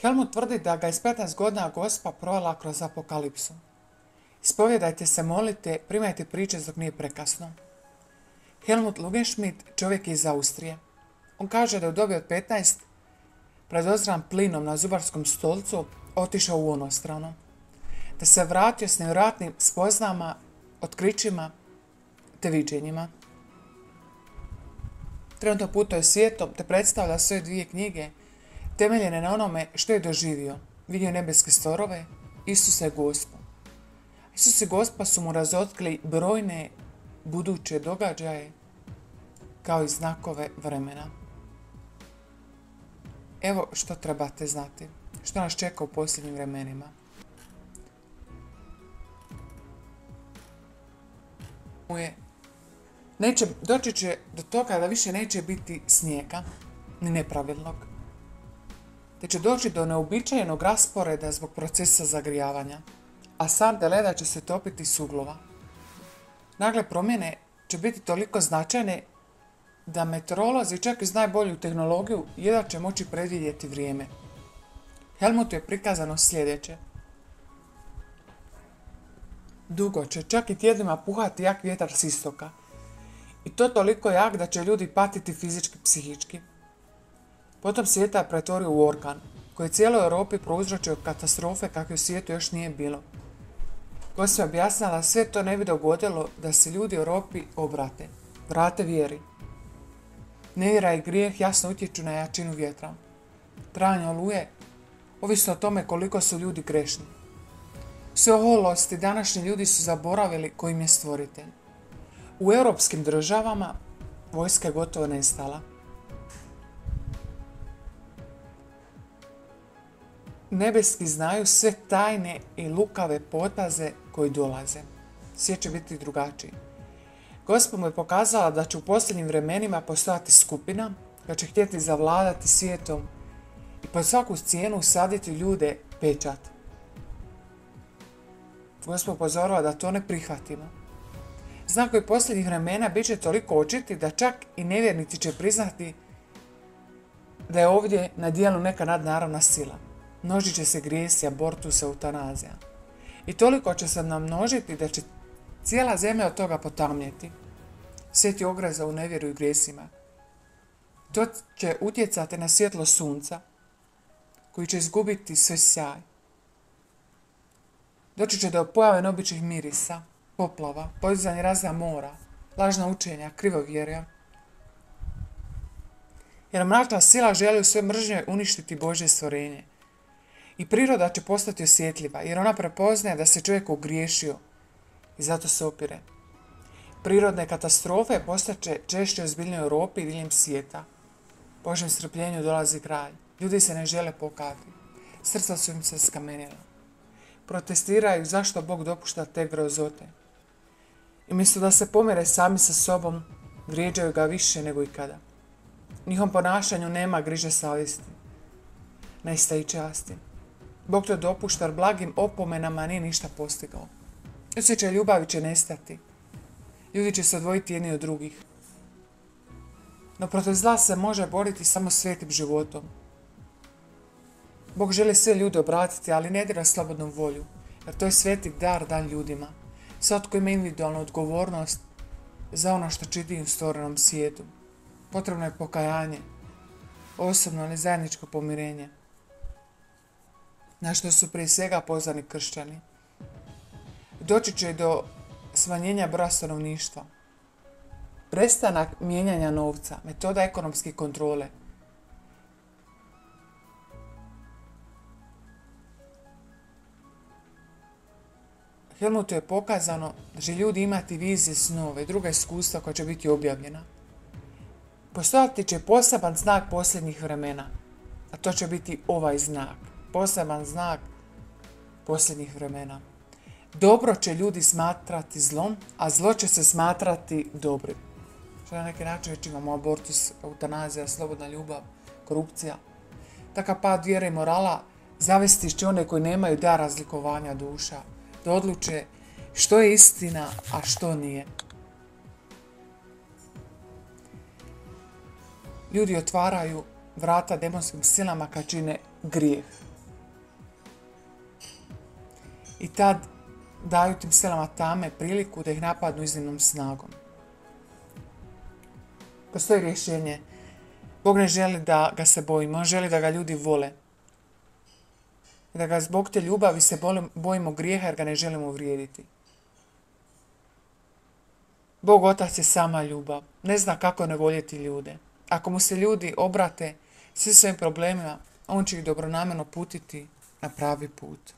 Helmut tvrdi da ga iz 15 godina Gospa provela kroz apokalipsu. Ispovjedajte se, molite, primajte priče dok nije prekasno. Helmut Lugenschmidt čovjek je iz Austrije. On kaže da je u dobi od 15 predozran plinom na zubarskom stolcu otišao u ono strano. Da se vratio s nevjerojatnim spoznama, otkrićima te viđenjima. Trenutno putuje svijetom te predstavlja svoje 2 knjige temeljene na onome što je doživio. Vidio nebeske storove, Isuse Gospu. Isus i Gospa su mu razotkrili brojne buduće događaje kao i znakove vremena. Evo što trebate znati, što nas čeka u posljednjim vremenima. Doći će do toga da više neće biti snijega, ni nepravilnog. Te će doći do neobičajenog rasporeda zbog procesa zagrijavanja, a sante leda će se topiti s uglova. Nagle promjene će biti toliko značajne da meteorolozi čak iz najbolju tehnologiju jedva će moći predvidjeti vrijeme. Helmutu je prikazano sljedeće. Dugo će čak i tjednima puhati jak vjetar s istoka. I to toliko jak da će ljudi patiti fizički i psihički. Potom svijeta je pretvorio u orkan, koji je cijeloj Europi prouzročio katastrofe kakve u svijetu još nije bilo. Gospa je objasnila da sve to ne bi dogodilo da se ljudi u Europi obrate, vrate vjeri. Nevjera i grijeh jasno utječu na jačinu vjetra. Trajanje oluje ovisno o tome koliko su ljudi grešni. Sve oholosti današnji ljudi su zaboravili ko im je stvoritelj. U europskim državama vojska je gotovo nestala. Nebeski znaju sve tajne i lukave potaze koji dolaze. Svijet će biti drugačiji. Gospa mu je pokazala da će u posljednjim vremenima postojati skupina koja će htjeti zavladati svijetom i pod svaku cijenu usaditi ljude pečat. Gospa upozorava da to ne prihvatimo. Znakovi posljednjih vremena bit će toliko očiti da čak i nevjernici će priznati da je ovdje na dijelu neka nadnaravna sila. Množit će se grijesi, abortus, eutanazija. I toliko će se namnožiti da će cijela zemlja od toga potamnjeti. Svijet je ogreza u nevjeru i grijesima. To će utjecati na svjetlo sunca, koji će izgubiti sve sjaj. Doći će do pojave neobičnih mirisa, poplava, podizanje razna mora, lažna učenja, krivovjerja. Jer mračna sila želi u svojoj mržnjoj uništiti Božje stvorenje. I priroda će postati osjetljiva, jer ona prepoznaje da se čovjek ogriješio i zato se opire. Prirodne katastrofe postaće češće ozbiljnije u Europi i diljem svijeta. Božjem strpljenju dolazi kraj. Ljudi se ne žele pokajati. Srca su im se skamenila. Protestiraju zašto Bog dopušta te grozote. I umjesto da se pomire sami sa sobom, vrijeđaju ga više nego ikada. U njihovom ponašanju nema griže savjesti. Nestaje i časti. Bog to dopušta jer blagim opomenama nije ništa postigao. Osjećaj ljubavi će nestati. Ljudi će se odvojiti jedni od drugih. No protiv zla se može boriti samo svetim životom. Bog želi sve ljude obratiti, ali ne dira slobodnom volju, jer to je sveti dar dan ljudima. Svatko ima individualnu odgovornost za ono što čini u stvorenom svijetu. Potrebno je pokajanje, osobno ali zajedničko pomirenje, na što su prije svega pozvani kršćani. Doći će do smanjenja broja stanovništva, prestanak mijenjanja novca, metoda ekonomske kontrole. Helmutu je pokazano da će ljudi imati vizije, snove i druga iskustva koja će biti objavljena. Postojati će poseban znak posljednjih vremena, a to će biti ovaj znak. Poseban znak posljednjih vremena. Dobro će ljudi smatrati zlom, a zlo će se smatrati dobrim. Što na neki način već imamo abortus, eutanazija, slobodna ljubav, korupcija. Takav pad vjere i morala zavesti će one koji nemaju dar razlikovanja duša, da odluče što je istina, a što nije. Ljudi otvaraju vrata demonskim silama kad čine grijeh. I tad daju tim silama tame priliku da ih napadnu iznimnom snagom. Postoji rješenje. Bog ne želi da ga se bojimo, on želi da ga ljudi vole. Da ga zbog te ljubavi se bojimo grijeha jer ga ne želimo uvrijediti. Bog Otac je sama ljubav. Ne zna kako ne voljeti ljude. Ako mu se ljudi obrate svi svojim problemima, on će ih dobronamjerno putiti na pravi put.